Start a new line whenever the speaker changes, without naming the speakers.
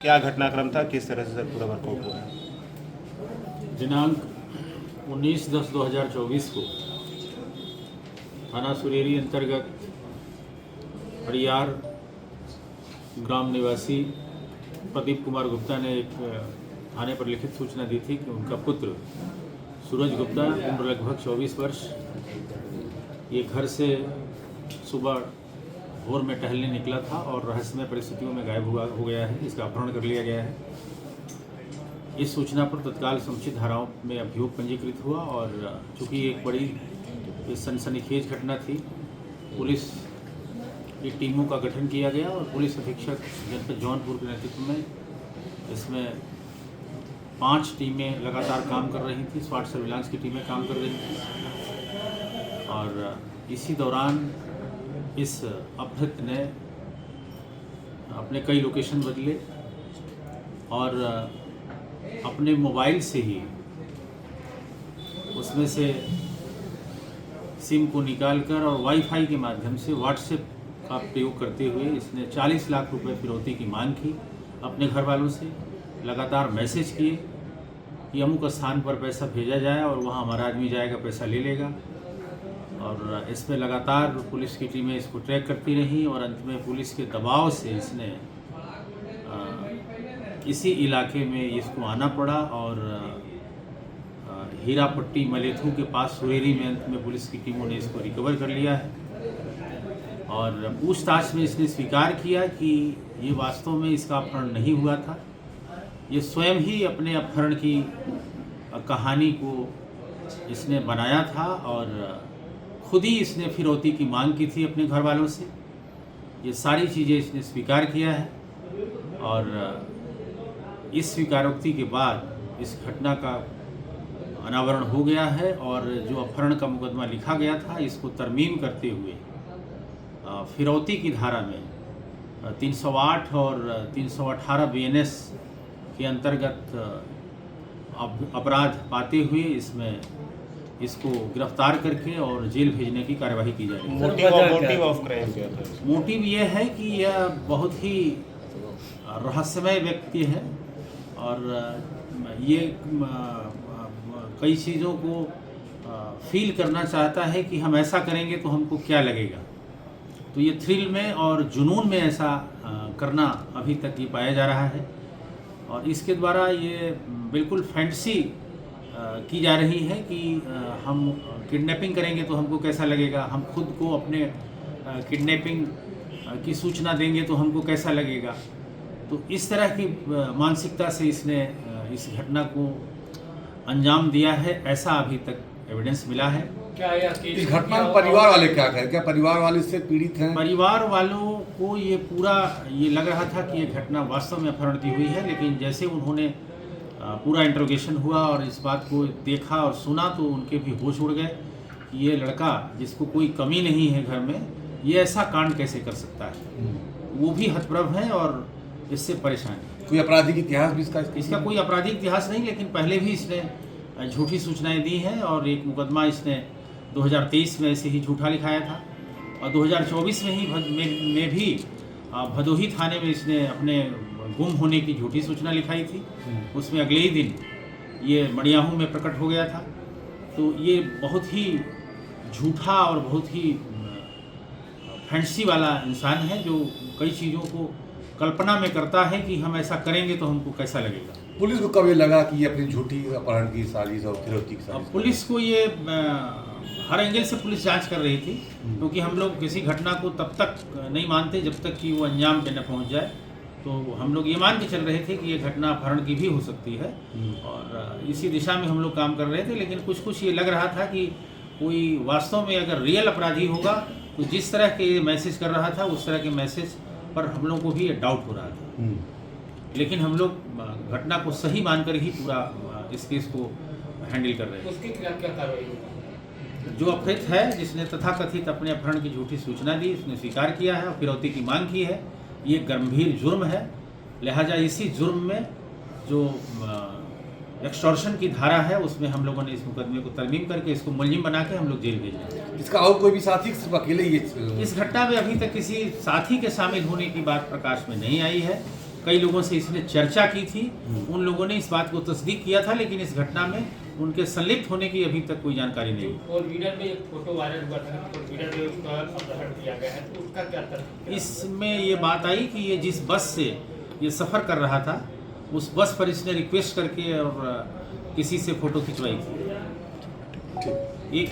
क्या घटनाक्रम था, किस तरह से सर पूरा वर्कआउट हुआ है?
दिनांक 19/10/2024 को थाना सुरेरी अंतर्गत हरियार ग्राम निवासी प्रदीप कुमार गुप्ता ने एक थाने पर लिखित सूचना दी थी कि उनका पुत्र सूरज गुप्ता उम्र लगभग 24 वर्ष ये घर से सुबह भोर में टहलने निकला था और रहस्यमय परिस्थितियों में गायब हो गया है। इसका अपहरण कर लिया गया है। इस सूचना पर तत्काल समुचित धाराओं में अभियोग पंजीकृत हुआ और चूँकि एक बड़ी सनसनीखेज घटना थी, पुलिस की टीमों का गठन किया गया और पुलिस अधीक्षक जनपद जौनपुर के नेतृत्व में इसमें 5 टीमें लगातार काम कर रही थी। स्वाट सर्विलांस की टीमें काम कर रही थी और इसी दौरान इस अपहृत ने अपने कई लोकेशन बदले और अपने मोबाइल से ही उसमें से सिम को निकालकर और वाईफाई के माध्यम से व्हाट्सएप का प्रयोग करते हुए इसने 40 लाख रुपए फिरौती की मांग की अपने घर वालों से। लगातार मैसेज किए कि अमुक स्थान पर पैसा भेजा जाए और वहाँ हमारा आदमी जाएगा, पैसा ले लेगा। और इसमें लगातार पुलिस की टीमें इसको ट्रैक करती रहीं और अंत में पुलिस के दबाव से इसने इसी इलाके में इसको आना पड़ा और हीरापट्टी मलेथू के पास सुरेरी में अंत में पुलिस की टीमों ने इसको रिकवर कर लिया है। और पूछताछ में इसने स्वीकार किया कि ये वास्तव में इसका अपहरण नहीं हुआ था। ये स्वयं ही अपने अपहरण की कहानी को इसने बनाया था और खुद ही इसने फिरौती की मांग की थी अपने घर वालों से। ये सारी चीज़ें इसने स्वीकार किया है और इस स्वीकारोक्ति के बाद इस घटना का अनावरण हो गया है और जो अपहरण का मुकदमा लिखा गया था इसको तरमीम करते हुए फिरौती की धारा में 308 और 318 BNS के अंतर्गत अपराध पाते हुए इसमें इसको गिरफ्तार करके और जेल भेजने की कार्यवाही की जा रही है।
मोटिव ऑफ क्राइम क्या था?
मोटिव ये है कि यह बहुत ही रहस्यमय व्यक्ति है और ये कई चीज़ों को फील करना चाहता है कि हम ऐसा करेंगे तो हमको क्या लगेगा। तो ये थ्रिल में और जुनून में ऐसा करना अभी तक ये पाया जा रहा है और इसके द्वारा ये बिल्कुल फैंटेसी की जा रही है कि हम किडनैपिंग करेंगे तो हमको कैसा लगेगा, हम खुद को अपने किडनैपिंग की सूचना देंगे तो हमको कैसा लगेगा। तो इस तरह की मानसिकता से इसने इस घटना को अंजाम दिया है, ऐसा अभी तक एविडेंस मिला है।
क्या
इस घटना में परिवार वाले क्या कहें? क्या परिवार वाले इससे पीड़ित हैं?
परिवार वालों को ये पूरा ये लग रहा था कि ये घटना वास्तव में अपहरण की हुई है, लेकिन जैसे उन्होंने पूरा इंट्रोगेशन हुआ और इस बात को देखा और सुना तो उनके भी होश उड़ गए कि ये लड़का जिसको कोई कमी नहीं है घर में, ये ऐसा कांड कैसे कर सकता है। वो भी हतप्रभ हैं और इससे परेशान है।
कोई आपराधिक इतिहास भी
इसका कोई आपराधिक इतिहास नहीं, लेकिन पहले भी इसने झूठी सूचनाएं दी हैं और एक मुकदमा इसने 2023 में ऐसे ही झूठा लिखाया था और 2024 में भी भदोही थाने में इसने अपने गुम होने की झूठी सूचना लिखाई थी। उसमें अगले ही दिन ये मड़ियाहू में प्रकट हो गया था। तो ये बहुत ही झूठा और बहुत ही फैंटेसी वाला इंसान है जो कई चीज़ों को कल्पना में करता है कि हम ऐसा करेंगे तो हमको कैसा लगेगा।
पुलिस को कब ये लगा कि ये अपनी झूठी अपहरण की साजिश और फिरौती की साजिश?
पुलिस को ये हर एंगल से पुलिस जांच कर रही थी, क्योंकि हम लोग किसी घटना को तब तक नहीं मानते जब तक कि वो अंजाम पे न पहुंच जाए। तो हम लोग ये मान के चल रहे थे कि ये घटना अपहरण की भी हो सकती है और इसी दिशा में हम लोग काम कर रहे थे। लेकिन कुछ ये लग रहा था कि कोई वास्तव में अगर रियल अपराधी होगा तो जिस तरह के मैसेज कर रहा था उस तरह के मैसेज पर हम लोग को भी डाउट हो रहा था। लेकिन हम लोग घटना को सही मानकर ही पूरा इस केस को हैंडल कर रहे हैं।
उसकी क्या कार्रवाई?
जो अपहृत है, जिसने तथाकथित अपने अपहरण की झूठी सूचना दी, उसने स्वीकार किया है और फिरौती की मांग की है। ये गंभीर जुर्म है, लिहाजा इसी जुर्म में जो एक्सटॉर्शन की धारा है उसमें हम लोगों ने इस मुकदमे को तरमीम करके इसको मुलजिम बना के हम लोग जेल भेज रहे हैं।
इसका और कोई भी साथी सिर्फ अकेले ही
इस घटना में अभी तक किसी साथी के शामिल होने की बात प्रकाश में नहीं आई है। कई लोगों से इसने चर्चा की थी, उन लोगों ने इस बात को तस्दीक किया था, लेकिन इस घटना में उनके संलिप्त होने की अभी तक कोई जानकारी नहीं।
फोर व्हीलर में एक फोटो वायरल हुआ था, फोर व्हीलर में उसका अपहरण किया गया है, तो उसका क्या तथ्य है?
इसमें ये बात आई कि ये जिस बस से ये सफ़र कर रहा था, उस बस पर इसने रिक्वेस्ट करके और किसी से फ़ोटो खिंचवाई थी। एक